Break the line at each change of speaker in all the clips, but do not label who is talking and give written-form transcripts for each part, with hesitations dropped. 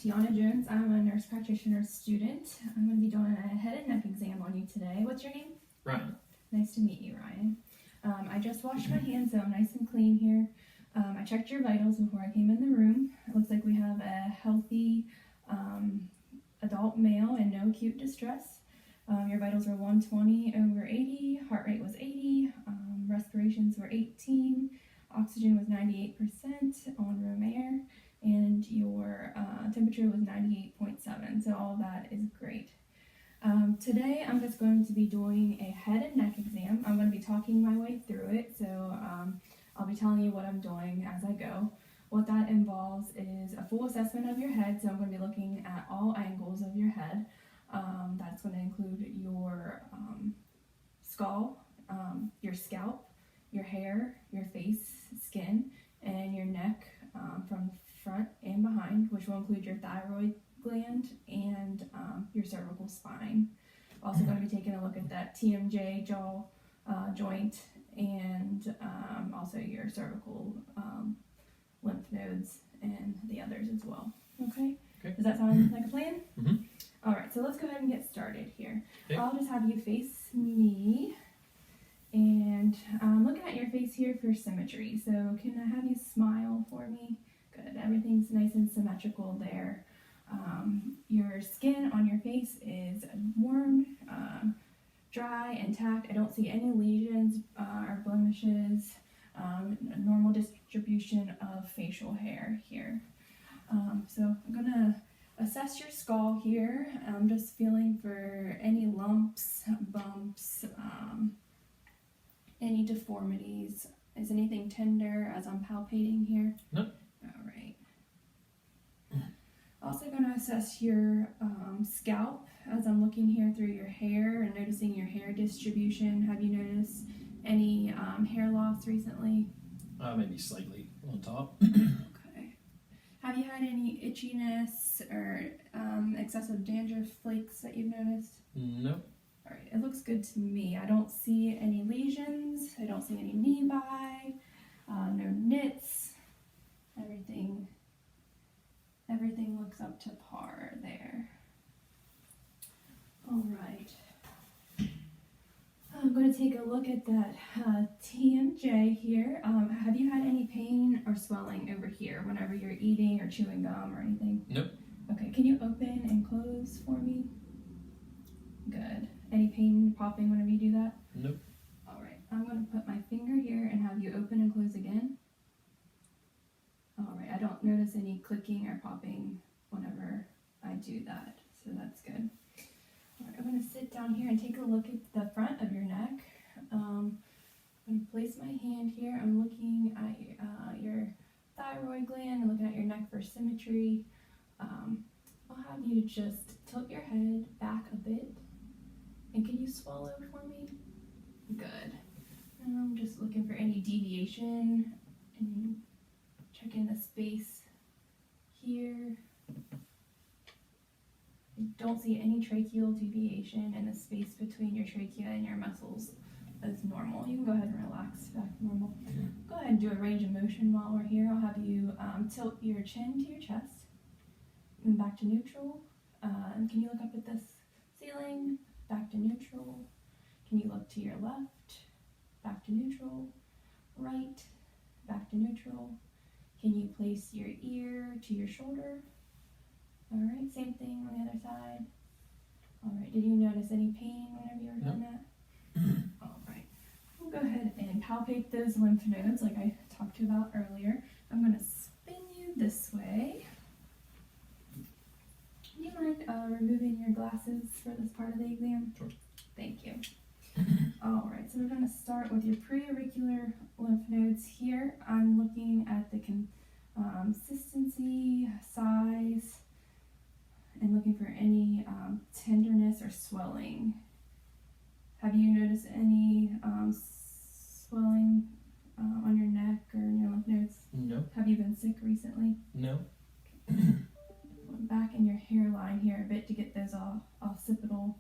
Tiana Jones. I'm a nurse practitioner student. I'm going to be doing a head and neck exam on you today. What's your name?
Ryan.
Nice to meet you, Ryan. I just washed my hands, so I'm nice and clean here. I checked your vitals before I came in the room. It looks like we have a healthy adult male and no acute distress. Your vitals were 120/80, heart rate was 80, respirations were 18, oxygen was 98% on room air, and your temperature was 98.7, so all of that is great. Today I'm just going to be doing a head and neck exam. I'm going to be talking my way through it, so I'll be telling you what I'm doing as I go. What that involves is a full assessment of your head, so I'm going to be looking at all angles of your head. That's going to include your skull, your scalp, your hair, your face, skin, and your neck from front and behind, which will include your thyroid gland and your cervical spine. Also going to be taking a look at that TMJ jaw joint and also your cervical lymph nodes and the others as well. Okay? Does that sound like a plan?
Mm-hmm.
All right, so let's go ahead and get started here.
Okay.
I'll just have you face me, and I'm looking at your face here for symmetry. So can I have you smile for me? Good, everything's nice and symmetrical there. Your skin on your face is warm, dry, intact. I don't see any lesions or blemishes. Normal distribution of facial hair here. So I'm gonna assess your skull here. I'm just feeling for any lumps, bumps, any deformities. Is anything tender as I'm palpating here?
No.
All right. Also going to assess your scalp as I'm looking here through your hair and noticing your hair distribution. Have you noticed any hair loss recently?
Maybe slightly on top.
Okay. Have you had any itchiness or excessive dandruff flakes that you've noticed?
No.
All right, it looks good to me. I don't see any lesions. I don't see any nevi, no nits. Everything looks up to par there. All right. I'm going to take a look at that TMJ here. Have you had any pain or swelling over here whenever you're eating or chewing gum or anything?
Nope.
Okay, can you open and close for me? Good. Any pain popping whenever you do that?
Nope.
All right, I'm going to put my finger here and have you open and close again. All right, I don't notice any clicking or popping whenever I do that, so that's good. All right, I'm going to sit down here and take a look at the front of your neck. I'm going to place my hand here. I'm looking at your thyroid gland and looking at your neck for symmetry. I'll have you just tilt your head back a bit. And can you swallow for me? Good. And I'm just looking for any deviation and checking the space here. I don't see any tracheal deviation, and the space between your trachea and your muscles is normal. You can go ahead and relax back to normal. Go ahead and do a range of motion while we're here. I'll have you tilt your chin to your chest and back to neutral. And can you look up at this ceiling? Back to neutral. Can you look to your left? Back to neutral. Right. Back to neutral. Can you place your ear to your shoulder? All right, same thing on the other side. All right, did you notice any pain whenever you were doing that? All right, we'll go ahead and palpate those lymph nodes like I talked to you about earlier. I'm going to spin you this way. Do you mind removing your glasses for this part of the exam?
Sure.
Thank you. All right, so we're going to start with your preauricular lymph nodes here. I'm looking at the consistency, size, and looking for any tenderness or swelling. Have you noticed any swelling on your neck or in your lymph nodes?
No.
Have you been sick recently?
No.
Back in your hairline here a bit to get those occipital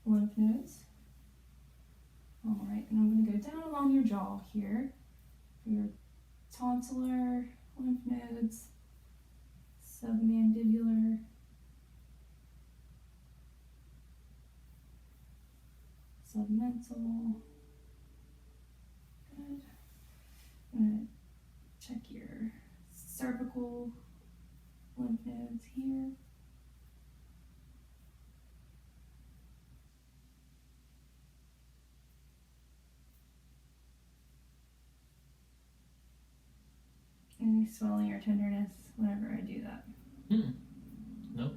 lymph nodes. All right, and I'm going to go down along your jaw here for your tonsillar lymph nodes, submandibular, submental. Good. I'm gonna check your cervical lymph nodes here. Any swelling or tenderness whenever I do that?
Nope.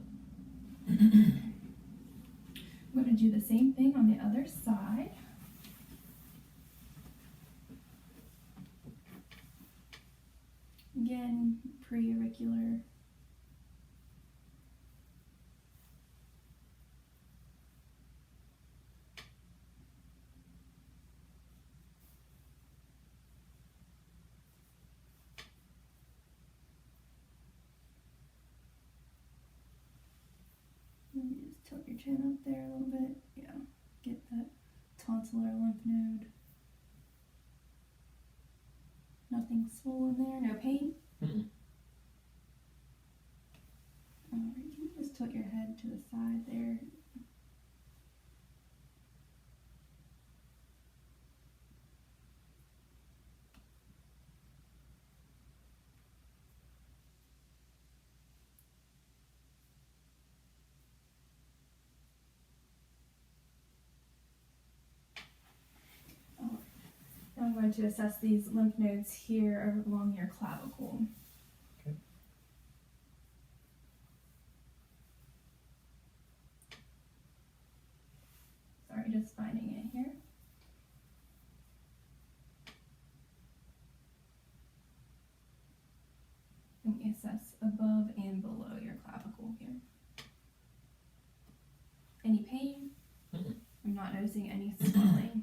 I'm going to do the same thing on the other side. Again, preauricular. Maybe just tilt your chin up there a little bit. Yeah, get that tonsillar lymph node. Nothing swollen there, no pain.
Mm-mm.
Alright, can you just tilt your head to the side there? Now I'm going to assess these lymph nodes here along your clavicle.
Okay.
Sorry, just finding it here. And we assess above and below your clavicle here. Any pain?
Mm-mm.
I'm not noticing any swelling.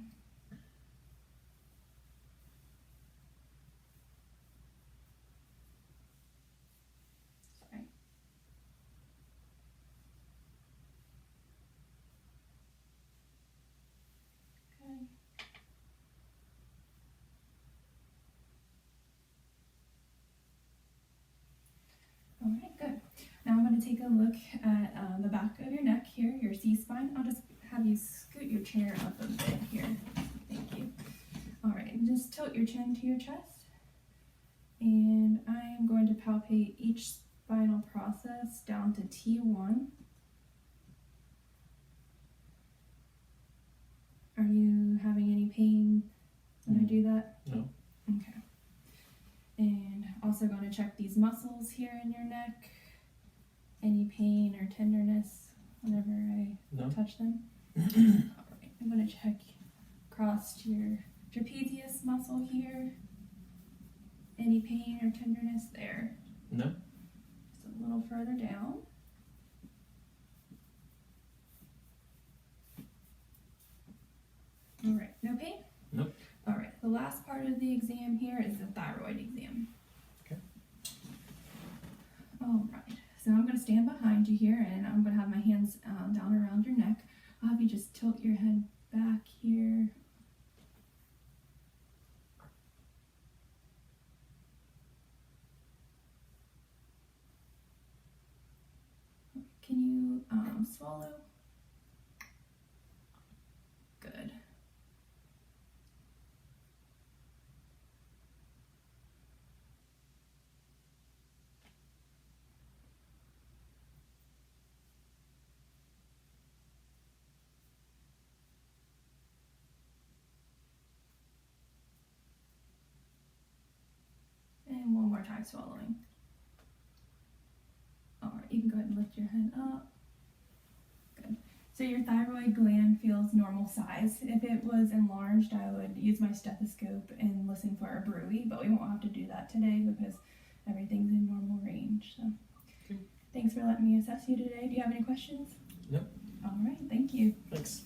Sorry. Okay. All right, good. Now I'm going to take a look at the back of your neck here, your C-spine. I'll just have you scoot your chair up a bit here. Thank you. All right, and just tilt your chin to your chest. And I am going to palpate each spinal process down to T1. Are you having any pain when I do that?
No.
Okay. And also going to check these muscles here in your neck. Any pain or tenderness whenever I
No.
touch them? Alright, I'm going to check across your trapezius muscle here. Any pain or tenderness there?
No.
Just a little further down. Alright, no pain?
Nope.
Alright, the last part of the exam here is the thyroid exam.
Okay.
Alright, so I'm going to stand behind you here and I'm going to have my hands down around your neck. I'll have you just tilt your head back here. Can you swallow? Good. And one more time swallowing. Alright, you can go ahead and lift your head up. Good. So your thyroid gland feels normal size. If it was enlarged, I would use my stethoscope and listen for a bruit, but we won't have to do that today because everything's in normal range. So,
Okay.
Thanks for letting me assess you today. Do you have any questions?
Nope.
Alright, thank you.
Thanks.